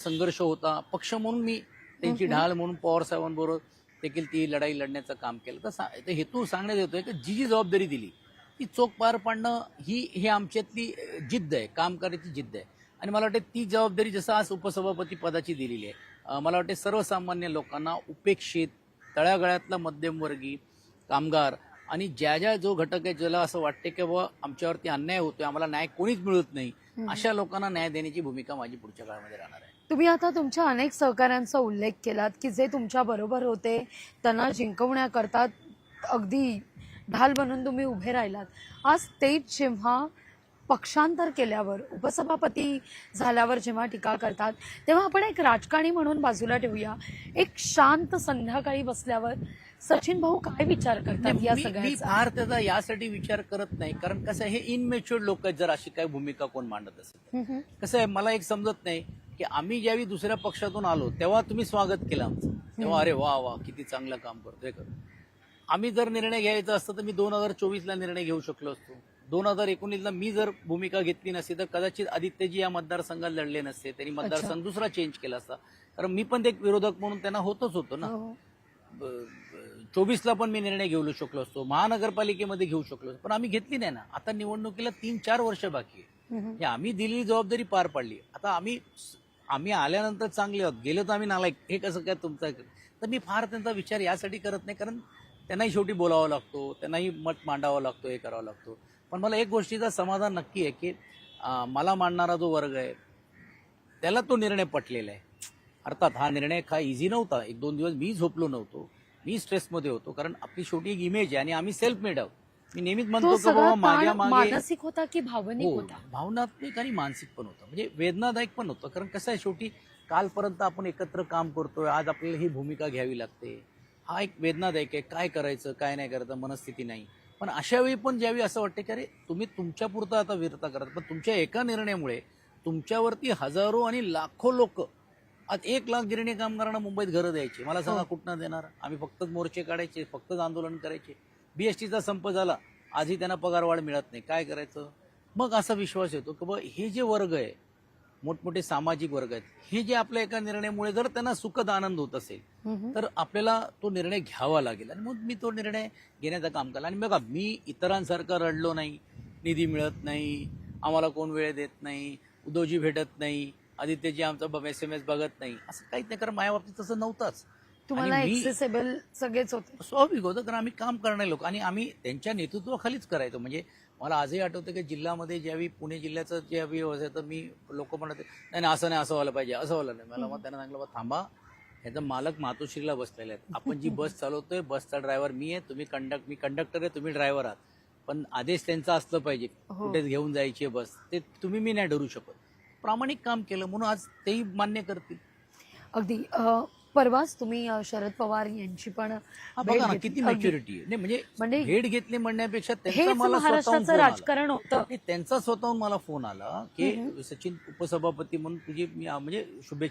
संघर्ष होता. पक्ष म्हणून मी त्यांची ढाल म्हणून पवार साहेबांबरोबर देखील ती लढाई लढण्याचं काम केलं. तर हेतू सांगण्यात येतोय की जी जबाबदारी दिली ती चोख पार पाडणं ही आमच्यातली जिद्द आहे, काम करायची जिद्द आहे. आणि मला वाटतं ती जबाबदारी जसं आज उपसभापती पदाची दिलेली आहे, मला वाटते सर्वसामान्य लोकांना, उपेक्षित, तळागाळातला मध्यमवर्गीय, कामगार आणि ज्या जो घटक आहे ज्याला असं वाटते की बाबा आमच्यावरती अन्याय होतोय, आम्हाला न्याय कोणीच मिळत नाही, अशा लोकांना न्याय देण्याची भूमिका माझी पुढच्या काळामध्ये राहणार आहे. तुम्ही आता तुमच्या अनेक सहकाऱ्यांचा उल्लेख केलात की जे तुमच्या बरोबर होते, त्यांना जिंकवण्याकरता अगदी ढाल बनून तुम्ही उभे राहिलात. आज तेच जेव्हा पक्षांतर केल्यावर, उपसभापती झाल्यावर जेव्हा टीका करतात, तेव्हा आपण एक राजकारणी म्हणून बाजूला ठेवूया. एक शांत संध्याकाळी बसल्यावर सचिन भाऊ काय विचार करतात या मी सगळ्याचा? फार त्याचा यासाठी विचार करत नाही, कारण कसं आहे, हे इनमॅच्युअर्ड लोक आहेत. जर अशी काही भूमिका कोण मांडत असेल, कसं आहे, मला एक समजत नाही की आम्ही ज्यावेळी दुसऱ्या पक्षातून आलो तेव्हा तुम्ही स्वागत केलं आमचं, तेव्हा अरे वा वा किती चांगलं काम करतोय. आम्ही जर निर्णय घ्यायचा असता तर मी 2024ला निर्णय घेऊ शकलो असतो. 2019ला मी जर भूमिका घेतली नसती तर कदाचित आदित्यजी या मतदारसंघात लढले नसते, त्यांनी मतदारसंघ दुसरा चेंज केला असता. कारण मी पण एक विरोधक म्हणून त्यांना होतच होतो ना. 24ला पण मी निर्णय घेऊ शकलो असतो, महानगरपालिकेमध्ये घेऊ शकलो असतो, पण आम्ही घेतली नाही ना. आता निवडणुकीला 3-4 वर्ष बाकी आहे. आम्ही दिलेली जबाबदारी पार पाडली. आता आम्ही आल्यानंतर चांगले आहोत, गेलो तर आम्ही नालायक, हे कसं काय तुमचं? तर मी फार त्यांचा विचार यासाठी करत नाही, कारण त्यांनाही शेवटी बोलावं लागतो, त्यांनाही मत मांडावं लागतो, हे करावं लागतो. पण मला एक गोष्टीचा समाधान नक्की आहे की मला मांडणारा जो वर्ग आहे त्याला तो निर्णय पटलेला आहे. अर्थात हा निर्णय काय इझी नव्हता. 1-2 दिवस मी झोपलो नव्हतो, मी स्ट्रेसमध्ये होतो, कारण आपली शेवटी एक इमेज आहे आणि आम्ही सेल्फ मेड आहोत. मी नेहमीच म्हणतो की बाबा माझ्या मागे मानसिक होता की भावनिक होता? भावनात्मक आणि मानसिक पण होतं, म्हणजे वेदनादायक पण होतं. कारण कसं आहे, शेवटी कालपर्यंत आपण एकत्र काम करतोय, आज आपल्याला ही भूमिका घ्यावी लागते. हा एक वेदनादायक आहे. काय करायचं काय नाही करायचं मनस्थिती नाही. पण अशा वेळी पण ज्यावेळी असं वाटतं की अरे तुम्ही तुमच्यापुरतं आता वीरता करत, पण तुमच्या एका निर्णयामुळे तुमच्यावरती हजारो आणि लाखो लोक, आज 1 लाख गिरणी कामगारांना मुंबईत घरं द्यायची. मला सांगा कुठनं देणार? आम्ही फक्तच मोर्चे काढायचे, फक्तच आंदोलन करायचे. बीएसटीचा संप झाला, आजही त्यांना पगारवाढ मिळत नाही, काय करायचं? मग असा विश्वास येतो की बाबा हे जे वर्ग आहे, मोठमोठे सामाजिक वर्ग आहेत, हे जे आपल्या एका निर्णयामुळे जर त्यांना सुखद आनंद होत असेल तर आपल्याला तो निर्णय घ्यावा लागेल. आणि मग मी तो निर्णय घेण्याचं काम केलं. आणि बघा, मी इतरांसारखं रडलो नाही, निधी मिळत नाही, आम्हाला कोण वेळ देत नाही, उद्धवजी भेटत नाही, आदित्यजी आमचा SMS बघत नाही, असं काहीच नाही. कारण माझ्या बाबतीत तसं नव्हतंच. तुम्हाला एक्सेसिबल सगळेच होते? स्वाभाविक होतं, कारण आम्ही काम करणारे लोक आणि आम्ही त्यांच्या नेतृत्वाखालीच करायचो. म्हणजे मला आजही आठवतं की जिल्ह्यामध्ये ज्यावेळी पुणे जिल्ह्याचं ज्यावेळी व्हायचं तर मी लोक म्हणत नाही असं नाही, असं व्हायला पाहिजे, असं व्हायला नाही. मला मग त्यांना सांगितलं, थांबा, ह्याचा मालक मातोश्रीला बसलेले आहेत, आपण जी बस चालवतोय बसचा ड्रायव्हर मी आहे, मी कंडक्टर आहे, तुम्ही ड्रायव्हर आहात, पण आदेश त्यांचा असलं पाहिजे, कुठेच घेऊन जायची बस, ते तुम्ही मी नाही ठरवू शकत. प्रामाणिक काम केलं म्हणून आज तेही मान्य करतील. अगदी. परवाच तुम्ही शरद पवार यांची पण बघा ना किती मॅच्युरिटी आहे. म्हणजे भेट घेतली म्हणण्यापेक्षा त्यांचा मला महाराष्ट्राचं राजकारण होतं. त्यांचा स्वतःहून मला फोन आला की सचिन उपसभापती म्हणून तुझी म्हणजे शुभेच्छा